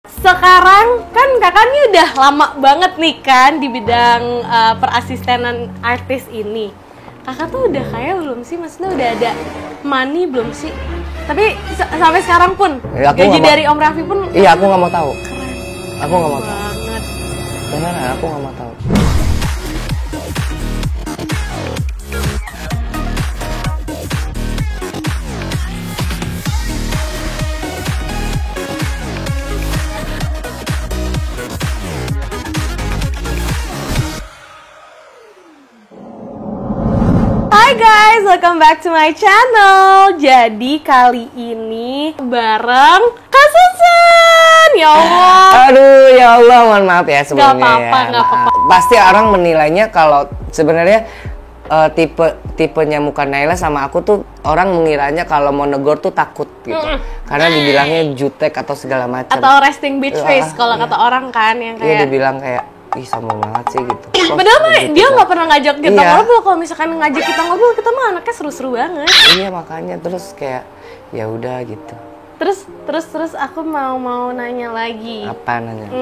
Sekarang kan kakaknya udah lama banget nih kan di bidang perasistenan artis ini. Kakak tuh udah kaya belum sih? Maksudnya udah ada money belum sih? Tapi sampai sekarang pun gaji dari Om Raffi pun. Iya, aku nggak mau tahu. Keren. Aku nggak mau tahu. Banget. Beneran, aku nggak mau tahu. Hai guys, welcome back to my channel. Jadi kali ini bareng Kak Susan. Ya Allah. Aduh, ya Allah, mohon maaf ya sebelumnya. Gak apa-apa, ya. gak apa-apa. Pasti orang menilainya kalau sebenarnya tipenya muka Naila sama aku tuh orang mengiranya kalau mau negor tuh takut gitu. Karena dibilangnya jutek atau segala macam. Atau resting bitch face kalau kata orang kan yang kayak. Iya, dibilang kayak ih sombong banget sih gitu. Padahal mah dia nggak pernah ngajak kita Iya. ngobrol. Kalau misalkan ngajak kita ngobrol, kita mah anaknya seru-seru banget. Iya, makanya terus kayak ya udah gitu. Terus aku mau nanya lagi. Apa nanya?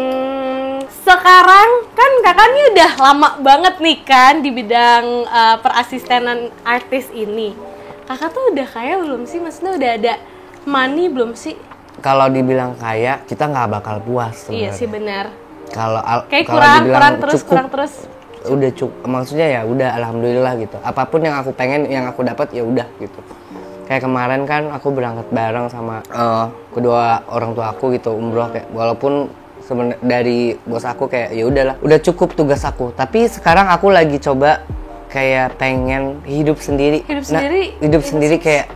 Sekarang kan kakaknya udah lama banget nih kan di bidang perasistenan artis ini. Kakak tuh udah kaya belum sih? Maksudnya udah ada money belum sih? Kalau dibilang kaya, kita nggak bakal puas sebenarnya. Iya sih benar. Kayak kurang terus. Udah cukup, maksudnya ya udah alhamdulillah gitu. Apapun yang aku pengen, yang aku dapat ya udah gitu. Kayak kemarin kan aku berangkat bareng sama kedua orang tua aku gitu umroh, kayak walaupun dari bos aku kayak ya udahlah, udah cukup tugas aku. Tapi sekarang aku lagi coba kayak pengen hidup sendiri. Hidup sendiri kayak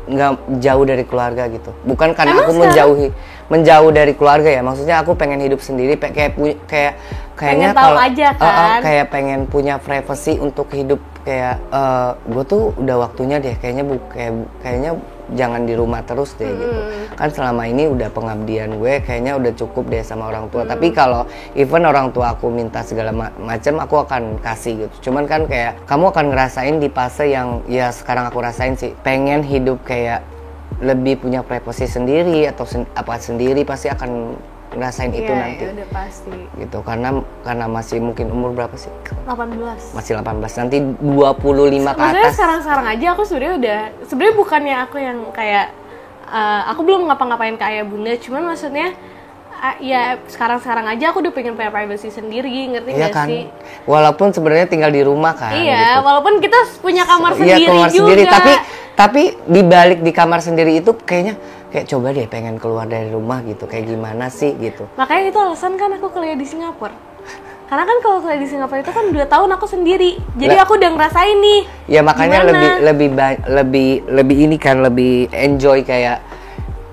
nggak jauh dari keluarga gitu. Bukan karena Emang aku menjauh dari keluarga ya. Maksudnya aku pengen hidup sendiri, kayaknya tahu aja kan. Kayak pengen punya privacy untuk hidup, kayak gue tuh udah waktunya deh kayaknya jangan di rumah terus deh gitu. Kan selama ini udah pengabdian gue, kayaknya udah cukup deh sama orang tua. Tapi kalau even orang tua aku minta segala macam, aku akan kasih gitu. Cuman kan kayak kamu akan ngerasain di fase yang ya sekarang aku rasain sih, pengen hidup kayak lebih punya privacy sendiri atau apa sendiri, pasti akan ngerasain itu nanti. Iya, udah pasti. Gitu, karena masih mungkin umur berapa sih? 18. Masih 18, nanti 25 ke atas. Maksudnya sekarang aja aku sebenarnya bukannya aku yang kayak aku belum ngapa-ngapain ke ayah bunda, cuman maksudnya ya sekarang aja aku udah pengen punya privacy sendiri, ngerti iya gak kan? sih? Walaupun sebenarnya tinggal di rumah kan. Iya, gitu. walaupun kita punya kamar Iya, sendiri kamar juga. sendiri, tapi dibalik di kamar sendiri itu kayaknya kayak coba deh pengen keluar dari rumah gitu, kayak gimana sih gitu. Makanya itu alasan kan aku kuliah di Singapura. Karena kan kalau kuliah di Singapura itu kan 2 tahun aku sendiri. Jadi aku udah ngerasain nih. Ya makanya gimana? lebih ini kan, lebih enjoy kayak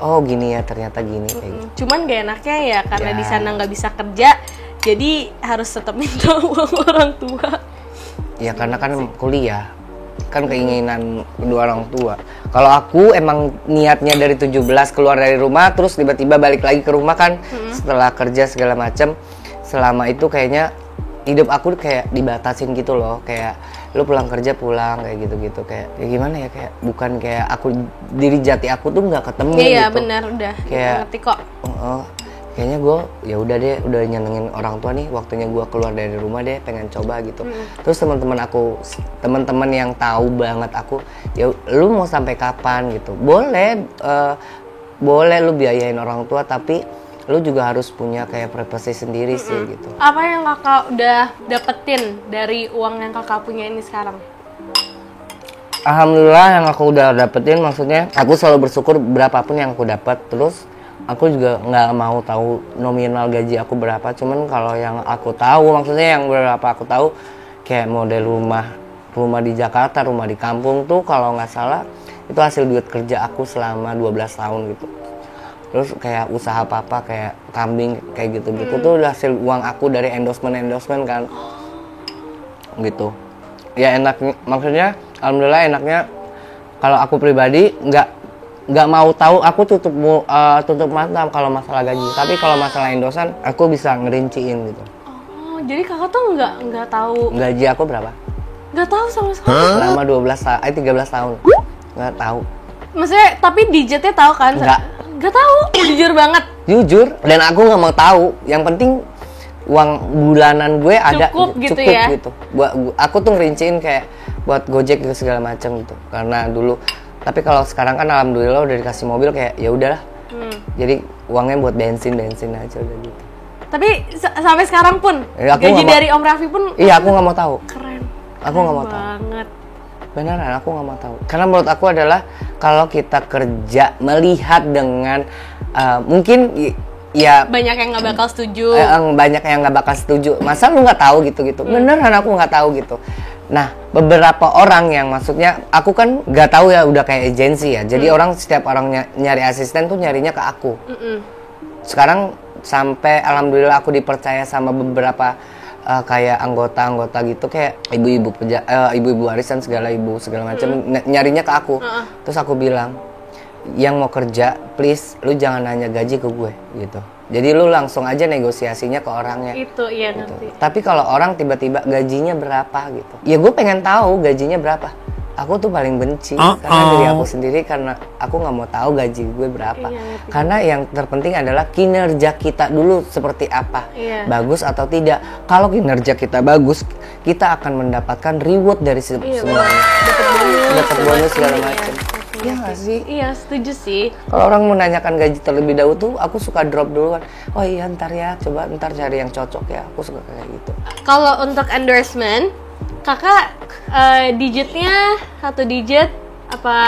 oh gini ya, ternyata gini kayak gitu. Cuman gak enaknya ya karena Ya. di sana nggak bisa kerja, jadi harus tetap minta uang orang tua. Ya karena kan kuliah, kan keinginan kedua orang tua. Kalau aku emang niatnya dari 17 keluar dari rumah, terus tiba-tiba balik lagi ke rumah kan setelah kerja segala macam. Selama itu kayaknya hidup aku kayak dibatasin gitu loh, kayak lu pulang kerja pulang kayak gitu-gitu, kayak ya gimana ya, kayak bukan kayak aku, diri jati aku tuh nggak ketemu gitu. Iya benar, udah Kayak ngerti kok. Kayaknya gue ya udah deh, udah nyenengin orang tua nih, waktunya gue keluar dari rumah deh, pengen coba gitu. Terus teman-teman yang tahu banget aku, ya lu mau sampai kapan gitu, boleh lu biayain orang tua, tapi lu juga harus punya kayak privacy sendiri sih gitu. Apa yang kakak udah dapetin dari uang yang kakak punya ini sekarang? Alhamdulillah yang aku udah dapetin, maksudnya aku selalu bersyukur berapapun yang aku dapat. Terus aku juga nggak mau tahu nominal gaji aku berapa, cuman kalau yang aku tahu, maksudnya yang berapa aku tahu, kayak model rumah di Jakarta, rumah di kampung tuh kalau nggak salah itu hasil duit kerja aku selama 12 tahun gitu. Terus kayak usaha apa kayak kambing kayak gitu-gitu tuh udah hasil uang aku dari endorsement kan gitu. Ya enak, maksudnya alhamdulillah enaknya kalau aku pribadi nggak mau tahu, aku tutup mata kalau masalah gaji. Tapi kalau masalah endorsan aku bisa ngerinciin gitu. Oh, jadi kakak tuh nggak tahu Gaji aku berapa? nggak tahu sama sekali. Selama 13 tahun nggak tahu. Maksudnya tapi digitnya tahu kan? Nggak. Nggak tahu, jujur banget. jujur, dan aku nggak mau tahu. Yang penting uang bulanan gue ada cukup gitu ya. Gitu. Aku tuh ngerinciin kayak buat Gojek gitu segala macam gitu. Karena dulu, tapi kalau sekarang kan alhamdulillah udah dikasih mobil kayak ya udahlah. Jadi uangnya buat bensin aja udah gitu. Tapi sampai sekarang pun gaji dari Om Raffi pun iya, aku nggak mau tahu. Keren. Aku nggak mau tahu. Banget. Beneran, aku nggak mau tahu. Karena menurut aku adalah kalau kita kerja melihat dengan mungkin ya banyak yang nggak bakal setuju. Banyak yang nggak bakal setuju. Masa lu nggak tahu gitu? Beneran aku nggak tahu gitu. Nah, beberapa orang yang maksudnya aku kan nggak tahu ya, udah kayak agensi ya. Jadi setiap orang nyari asisten tuh nyarinya ke aku. Sekarang sampai alhamdulillah aku dipercaya sama beberapa kayak anggota gitu, kayak ibu-ibu warisan segala macam nyarinya ke aku. Terus aku bilang, yang mau kerja please lu jangan nanya gaji ke gue gitu. Jadi lu langsung aja negosiasinya ke orangnya. Itu iya gitu. nanti. Tapi kalau orang tiba-tiba gajinya berapa gitu, ya gue pengen tahu gajinya berapa. Aku tuh paling benci karena diri aku sendiri, karena aku nggak mau tahu gaji gue berapa. Iya, karena yang terpenting adalah kinerja kita dulu seperti apa, bagus atau tidak. Kalau kinerja kita bagus, kita akan mendapatkan reward dari semuanya. Dapat bonus segala macam. Iya nggak sih? Iya, setuju sih. Kalau orang menanyakan gaji terlebih dahulu tuh, aku suka drop duluan. Oh iya, ntar cari yang cocok ya. Aku suka kayak gitu. Kalau untuk endorsement, kakak digitnya 1 digit apa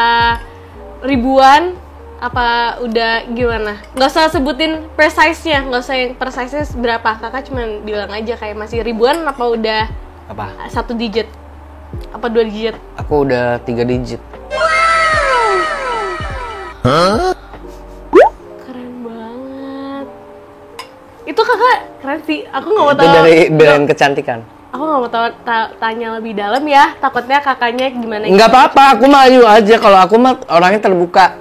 ribuan apa udah gimana? Nggak usah sebutin precise-nya, nggak usah yang precise-nya berapa. Kakak cuma bilang aja kayak masih ribuan apa udah 1 digit apa 2 digit? Aku udah 3 digit. Keren banget. Itu kakak keren sih. Aku nggak mau tahu. Itu dari brand kecantikan. Aku nggak mau tahu tanya lebih dalam ya. Takutnya kakaknya gimana? Nggak apa-apa. Aku mah aja. Kalau aku mah orangnya terbuka.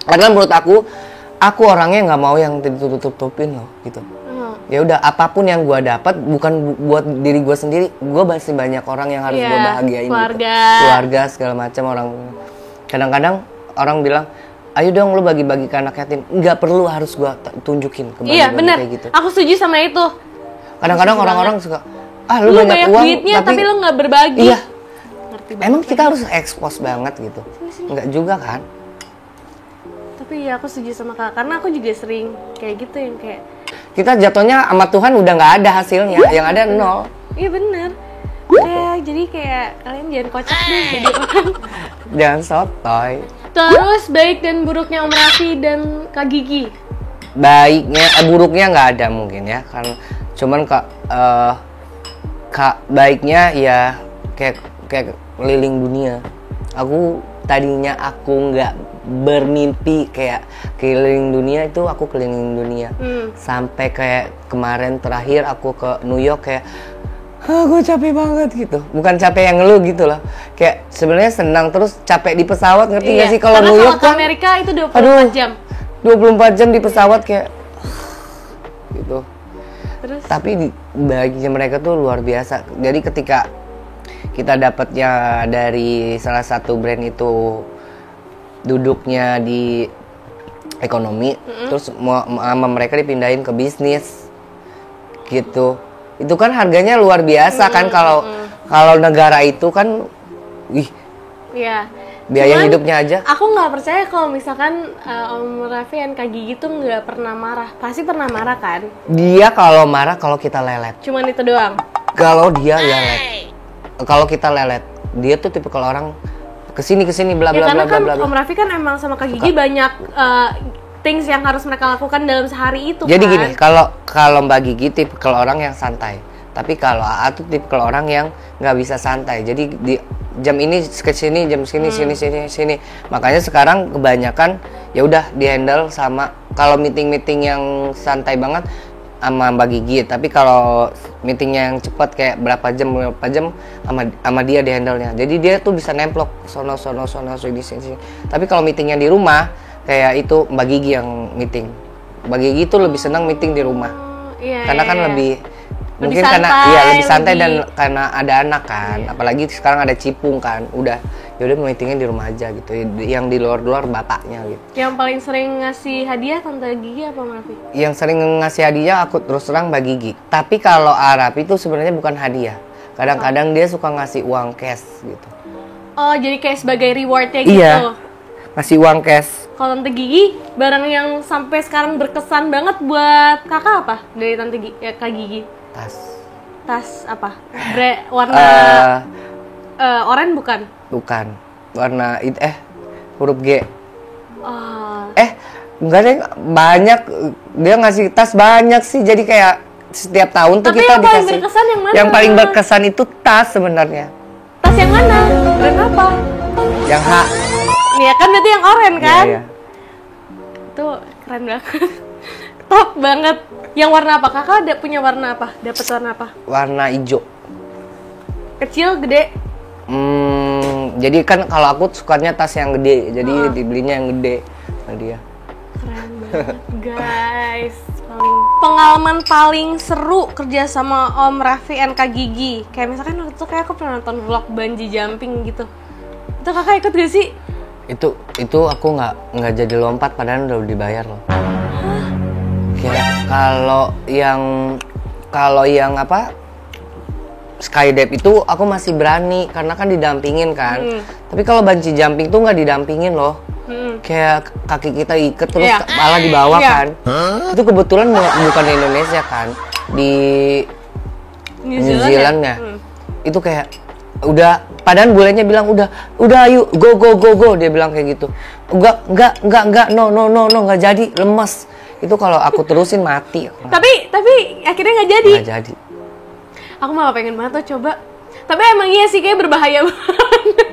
Karena menurut aku orangnya nggak mau yang ditutup-tutupin loh gitu. Ya udah, apapun yang gue dapat bukan buat diri gue sendiri. Gue masih banyak orang yang harus gue bahagiain. Keluarga segala macam orang. Kadang-kadang orang bilang, ayo dong lu bagi-bagi ke anak yatim. Nggak perlu harus gue tunjukin ke bener. Kayak gitu. Aku setuju sama itu. Kadang-kadang orang-orang suka, lu banyak uang duitnya tapi lu nggak berbagi. Iya. Emang kita harus expose banget gitu? Nggak juga kan? Tapi ya aku setuju sama kakak, karena aku juga sering kayak gitu yang kayak kita jatuhnya sama Tuhan udah nggak ada hasilnya, yang ada 0. Iya bener. Jadi kayak kalian jangan kocak deh jadi orang. Jangan sotoy. Terus baik dan buruknya Om Raffi dan Kak Gigi. Buruknya nggak ada mungkin ya, kan. Cuman baiknya ya kayak keliling dunia. Tadinya aku nggak bermimpi kayak keliling dunia, itu aku keliling dunia. Sampai kayak kemarin terakhir aku ke New York kayak gue capek banget gitu. Bukan capek yang ngeluh gitu loh. Kayak sebenarnya senang terus capek di pesawat, ngerti nggak sih? Kalau New York kan Amerika itu 24 jam. 24 jam di pesawat kayak gitu. Terus? Tapi baginya mereka tuh luar biasa. Jadi ketika kita dapatnya dari salah satu brand itu duduknya di ekonomi, terus sama mereka dipindahin ke bisnis gitu. Itu kan harganya luar biasa kan. Kalau negara itu kan biaya hidupnya aja. Aku nggak percaya kalau misalkan Om Raffi dan Kak Gigi tuh nggak pernah marah. Pasti pernah marah kan? Dia kalau marah kalau kita lelet. Cuman itu doang. Kalau dia lelet. Kalau kita lelet, dia tuh tipe kalau orang kesini bla bla bla bla. Karena kan Om Raffi kan emang sama Kak Gigi banyak things yang harus mereka lakukan dalam sehari itu. Jadi gini, kalau Mbak Gigi tipe kalau orang yang santai, tapi kalau AA tuh tipe kalau orang yang nggak bisa santai. Jadi di jam ini ke sini, jam sini. Makanya sekarang kebanyakan ya udah di-handle sama, kalau meeting yang santai banget sama Mbak Gigi, tapi kalau meetingnya yang cepat kayak berapa jam sama dia di-handle-nya. Jadi dia tuh bisa nemplok sono sini. Tapi kalau meetingnya di rumah kayak itu Mbak Gigi yang meeting. Mbak Gigi tuh lebih senang meeting di rumah. Karena kan lebih mungkin santai, karena lebih santai dan karena ada anak kan. Apalagi sekarang ada Cipung kan. Udah ya udah meetingnya di rumah aja gitu. Yang di luar bapaknya gitu. Yang paling sering ngasih hadiah Tante Gigi apa Marafi? Yang sering ngasih hadiah aku terus terang Mbak Gigi. Tapi kalau Arab itu sebenarnya bukan hadiah. Kadang-kadang dia suka ngasih uang cash gitu. Oh, jadi kayak sebagai rewardnya gitu. Iya. Ngasih uang cash. Kalau Tante Gigi, barang yang sampai sekarang berkesan banget buat kakak apa? Dari Tante Gigi, ya Kak Gigi? Tas apa? Warna oranye bukan? Bukan. Warna huruf G. Oh. Enggak deh, banyak. Dia ngasih tas banyak sih. Jadi kayak setiap tahun tuh Tapi kita yang paling dikasih. berkesan yang mana? Yang paling berkesan itu tas sebenarnya. Tas yang mana? Brand apa? Yang H. Iya kan berarti yang oranye kan? Iya. Itu keren banget. Top banget. Yang warna apa? Kakak ada punya warna apa? Dapat warna apa? Warna hijau. Kecil, gede? Jadi kan kalau aku sukanya tas yang gede. Jadi dibelinya yang gede sama dia. Keren banget guys. Pengalaman paling seru kerja sama Om Raffi and Kak Gigi. Kayak misalkan waktu itu kayak aku pernah nonton vlog bungee jumping gitu. Itu kakak ikut gak sih? Itu aku nggak jadi lompat padahal udah dibayar loh. Kayak kalau yang apa skydive itu aku masih berani karena kan didampingin kan. Tapi kalau bungee jumping tuh nggak didampingin loh. Kayak kaki kita iket terus kepala di bawah kan. Itu kebetulan bukan di Indonesia kan, di New Zealand ya. Itu kayak udah, padahal bulenya bilang udah ayo go dia bilang kayak gitu. Enggak no nggak jadi, lemes. Itu kalau aku terusin mati. Tapi akhirnya nggak jadi. Nggak jadi. Aku malah pengen banget tuh coba. Tapi emang iya sih kayak berbahaya banget.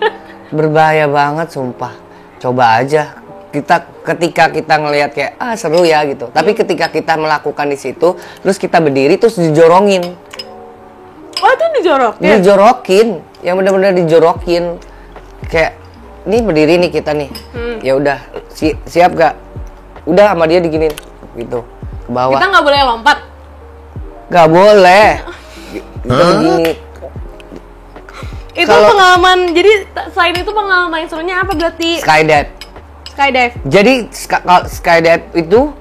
Berbahaya banget sumpah. Coba aja. Ketika kita ngelihat kayak seru ya gitu. Tapi ketika kita melakukan di situ, terus kita berdiri terus dijorongin. Oh, itu dijorokin? Dijorokin. Yang benar-benar dijorokin. Kayak ini berdiri nih kita nih. Ya udah, siap gak? Udah sama dia diginin gitu. Ke bawah. Kita nggak boleh lompat. Nggak boleh. Kita begini. Itu pengalaman, jadi selain itu pengalaman yang serunya apa berarti? Skydive. Jadi skydive itu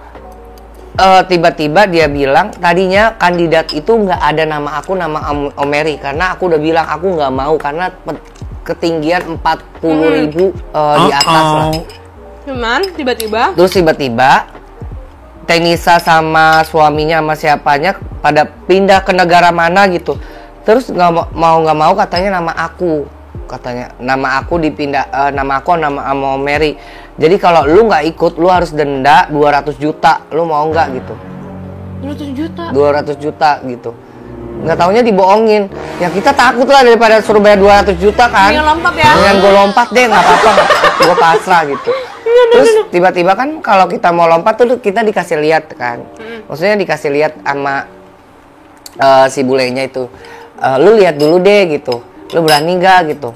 tiba-tiba dia bilang tadinya kandidat itu nggak ada nama aku, nama Om Mary, karena aku udah bilang aku nggak mau karena ketinggian 40.000 di atas lah. Cuman tiba-tiba Tenisa sama suaminya sama siapanya pada pindah ke negara mana gitu. Terus nggak mau katanya nama aku dipindah, nama Om Mary. Jadi kalau lu nggak ikut lu harus denda 200 juta. Lu mau nggak gitu? 200 juta gitu. Nggak taunya dibohongin. Ya kita takut lah daripada suruh bayar 200 juta kan. Dengan lompat ya. Dengan gue lompat deh, nggak apa-apa. Gue pasrah gitu. Terus tiba-tiba kan kalau kita mau lompat tuh kita dikasih lihat kan. Maksudnya dikasih lihat sama si bulenya itu. Lu lihat dulu deh gitu. Lu berani nggak gitu.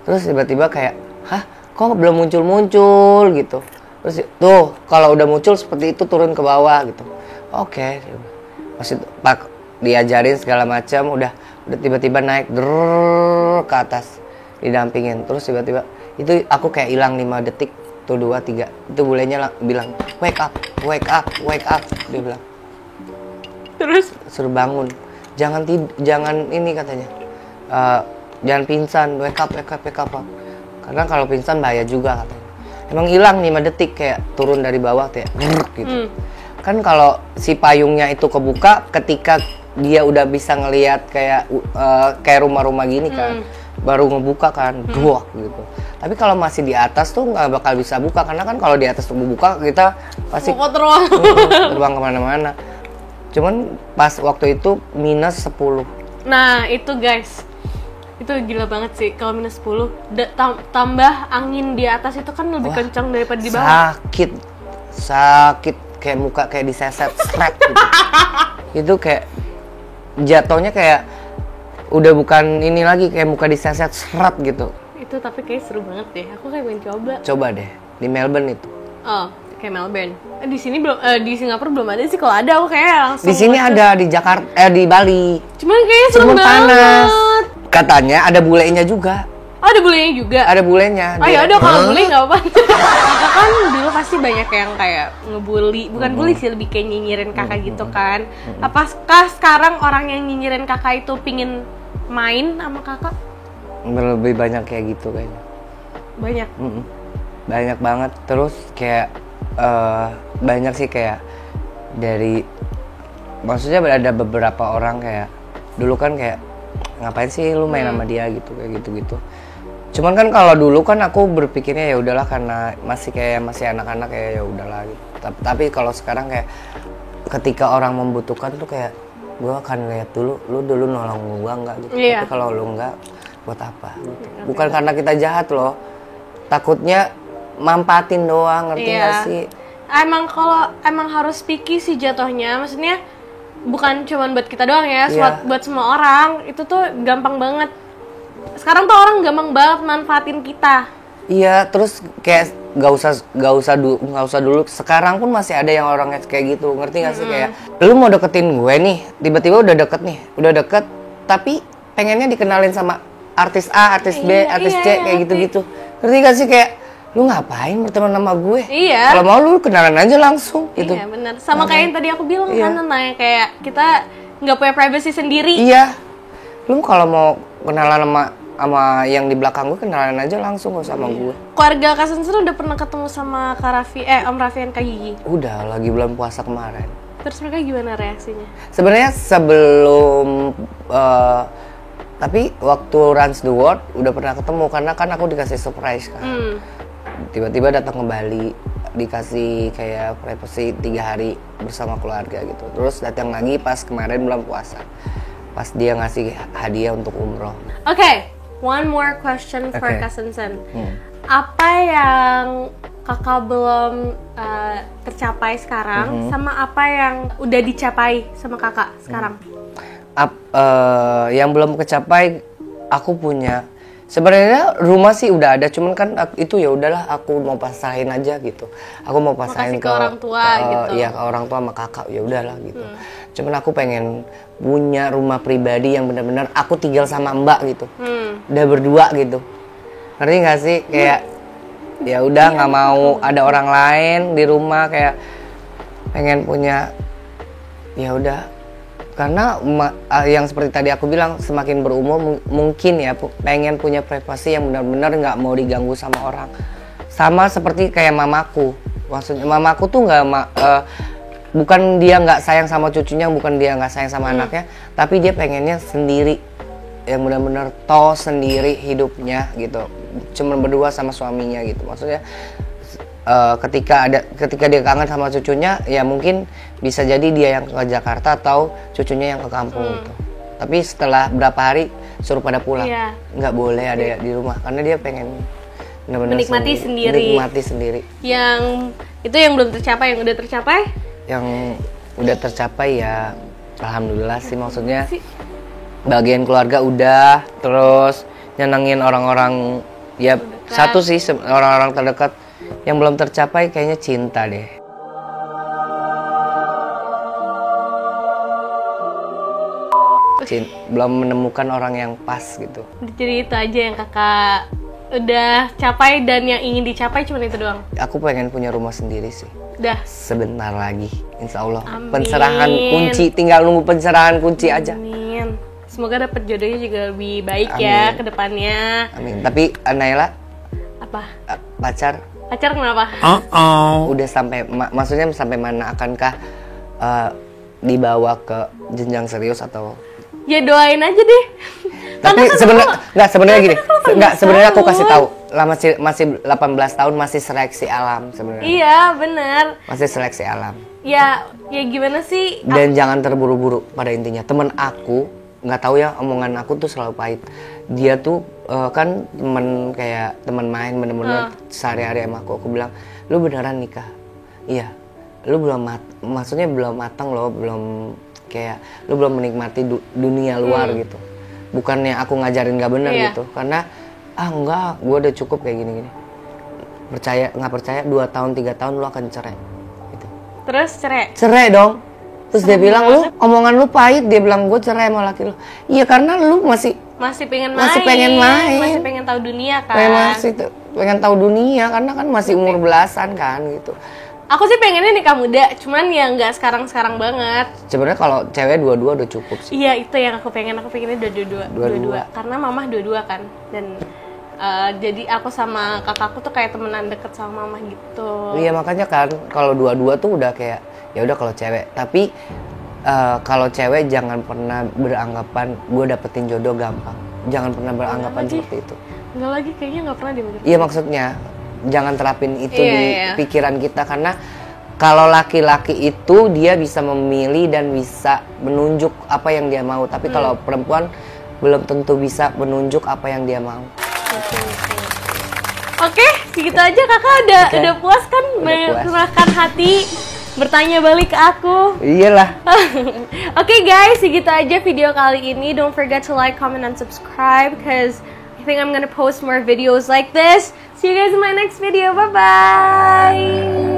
Terus tiba-tiba kayak, hah? Kok belum muncul gitu. Terus tuh kalau udah muncul seperti itu turun ke bawah gitu. Oke. Masih pak diajarin segala macam, udah tiba-tiba naik ke atas didampingin. Terus tiba-tiba itu aku kayak hilang 5 detik. Tuh 2, 3. Itu bulenya bilang, wake up. Dia bilang. Terus suruh bangun. Jangan ini katanya. Jangan pingsan, wake up. Karena kalau pingsan bahaya juga katanya. Emang hilang 5 detik kayak turun dari bawah kayak gitu. Kan kalau si payungnya itu kebuka ketika dia udah bisa ngelihat kayak rumah-rumah gini kan. Baru ngebuka kan, duak gitu. Tapi kalau masih di atas tuh nggak bakal bisa buka karena kan kalau di atas tuh buka kita pasti terbang kemana-mana. Cuman pas waktu itu minus 10. Nah itu guys, itu gila banget sih kalau minus 10 tambah angin di atas itu kan lebih kencang daripada di bawah. Sakit kayak muka kayak diseset seret gitu. Itu kayak jatuhnya kayak udah bukan ini lagi, kayak muka diseset seret gitu. Itu tapi kayak seru banget deh. Aku kayak pengen coba deh di Melbourne itu. Oh, kayak Melbourne. Di sini belum, di Singapura belum ada sih. Kalau ada aku kayak langsung. Di sini ada di Jakarta, di Bali. Cuman kayaknya serem banget. Panas. Katanya ada bulenya juga. Oh, ada bulenya juga? Ada bulenya. Oh ya udah, kalau bully nggak apa-apa. Kakak kan dulu pasti banyak yang kayak ngebully, bukan bully sih, lebih kayak nyinyirin kakak gitu kan. Apakah sekarang orang yang nyinyirin kakak itu pingin main sama kakak? Lebih banyak kayak gitu kayaknya. Banyak? Banyak banget. Terus kayak banyak sih kayak dari, maksudnya ada beberapa orang kayak dulu kan kayak ngapain sih lu main sama dia gitu, kayak gitu-gitu. Cuman kan kalau dulu kan aku berpikirnya ya udahlah, karena masih anak-anak ya udahlah gitu. Tapi kalau sekarang kayak ketika orang membutuhkan tuh kayak gue akan lihat dulu, lu dulu nolong gue nggak gitu. Tapi kalau lu nggak, buat apa gitu. Bukan karena kita jahat loh, takutnya manfaatin doang, ngerti nggak sih? Emang harus picky sih jatuhnya, maksudnya bukan cuma buat kita doang ya, buat semua orang itu tuh gampang banget. Sekarang tuh orang gampang banget manfaatin kita. Iya, terus kayak nggak usah dulu. Sekarang pun masih ada yang orang kayak gitu, ngerti nggak sih? Kayak lu mau deketin gue nih, tiba-tiba udah deket, tapi pengennya dikenalin sama artis A, artis B, artis C, kayak gitu-gitu. Ngerti gak sih? Kayak lu ngapain berteman sama gue? Iya. Kalau mau lu kenalan aja langsung gitu. Iya benar. Sama kayak yang tadi aku bilang kan, tentang kayak kita nggak punya privacy sendiri. Iya. Lu kalau mau kenalan sama yang di belakang gue, kenalan aja langsung, gak sama gue. Keluarga Kak Sensei udah pernah ketemu sama Kak Raffi, Om Raffi dan Kak Gigi? Udah, lagi bulan puasa kemarin. Terus mereka gimana reaksinya? Sebenarnya sebelum tapi waktu Runs the World udah pernah ketemu, karena kan aku dikasih surprise kan. Tiba-tiba datang ke Bali, dikasih kayak privacy 3 hari bersama keluarga gitu. Terus datang lagi pas kemarin bulan puasa, pas dia ngasih hadiah untuk umroh. Oke, one more question for Kak Sensei. Apa yang kakak belum tercapai sekarang, sama apa yang udah dicapai sama kakak sekarang? Yang belum kecapai, aku punya sebenarnya rumah sih udah ada, cuman kan itu ya udahlah, aku mau pasrahin aja gitu. Aku mau pasrahin ke orang tua gitu. Iya, ke orang tua sama kakak, ya udahlah gitu. Cuman aku pengen punya rumah pribadi yang benar-benar aku tinggal sama Mbak gitu. Udah berdua gitu. Ngerti nggak sih? Kayak ya udah nggak mau ada orang lain di rumah, kayak pengen punya, ya udah. Karena yang seperti tadi aku bilang, semakin berumur mungkin ya pengen punya privasi yang benar-benar nggak mau diganggu sama orang. Sama seperti kayak mamaku. Maksudnya mamaku tuh bukan dia nggak sayang sama cucunya, bukan dia nggak sayang sama anaknya, tapi dia pengennya sendiri, yang benar-benar sendiri hidupnya gitu, cuma berdua sama suaminya gitu. Maksudnya ketika dia kangen sama cucunya, ya mungkin bisa jadi dia yang ke Jakarta atau cucunya yang ke kampung gitu. Tapi setelah berapa hari suruh pada pulang, nggak boleh ada di rumah, karena dia pengen benar-benar menikmati sendiri. Yang itu yang belum tercapai, yang udah tercapai? Yang udah tercapai ya alhamdulillah sih, maksudnya bagian keluarga udah, terus nyenengin orang-orang ya terdekat. Satu sih orang-orang terdekat. Yang belum tercapai kayaknya cinta deh. Belum menemukan orang yang pas gitu. Jadi itu aja yang kakak udah capai, dan yang ingin dicapai cuma itu doang? Aku pengen punya rumah sendiri sih. Udah? Sebentar lagi, insya Allah. Amin. Pencerahan kunci, tinggal nunggu pencerahan kunci aja. Amin. Semoga dapet jodohnya juga lebih baik. Amin. Ya ke depannya. Amin. Tapi Naila, apa? Pacar kenapa? Udah sampai, maksudnya sampai mana, akankah dibawa ke jenjang serius atau? Ya doain aja deh. Tapi sebenarnya gini, sebenarnya aku kasih tahu, masih 18 tahun, masih seleksi alam sebenarnya. Iya benar. Masih seleksi alam. Ya gimana sih? Dan jangan terburu-buru pada intinya. Temen aku, nggak tahu ya, omongan aku tuh selalu pahit. Dia tuh kan teman main, bener-bener sehari-hari sama aku. Aku bilang, lu beneran nikah? Iya. Lu maksudnya belum matang loh, belum kayak lu belum menikmati dunia luar gitu. Bukannya aku ngajarin gak bener gitu, karena enggak, gue udah cukup kayak gini-gini. Percaya nggak percaya, 2 tahun 3 tahun lu akan cerai gitu. Terus cerai? Cerai dong. Terus dia bilang, lu omongan lu pahit. Dia bilang, gue cerai sama laki lu. Iya, karena lu masih pengen main, masih pengen tahu dunia kan. Pengen tahu dunia, karena kan masih umur belasan kan gitu. Aku sih pengennya nikah muda, cuman ya nggak sekarang banget. Sebenarnya kalau cewek dua-dua udah cukup sih. Iya, itu yang aku pengennya dua-dua. Karena mamah dua-dua kan, dan jadi aku sama kakakku tuh kayak temenan deket sama mamah gitu. Iya, makanya kan kalau dua-dua tuh udah kayak ya udah kalau cewek. Tapi kalau cewek jangan pernah beranggapan gue dapetin jodoh gampang. Jangan pernah beranggapan seperti itu. Enggak lagi, kayaknya nggak pernah deh. Iya, maksudnya jangan terapin itu di pikiran kita, karena kalau laki-laki itu dia bisa memilih dan bisa menunjuk apa yang dia mau, tapi kalau perempuan belum tentu bisa menunjuk apa yang dia mau. Oke, segitu aja. Kakak udah puas kan menyerahkan hati, bertanya balik ke aku. Iyalah. Oke guys, segitu aja video kali ini. Don't forget to like, comment, and subscribe because I think I'm gonna post more videos like this. See you guys in my next video. Bye bye.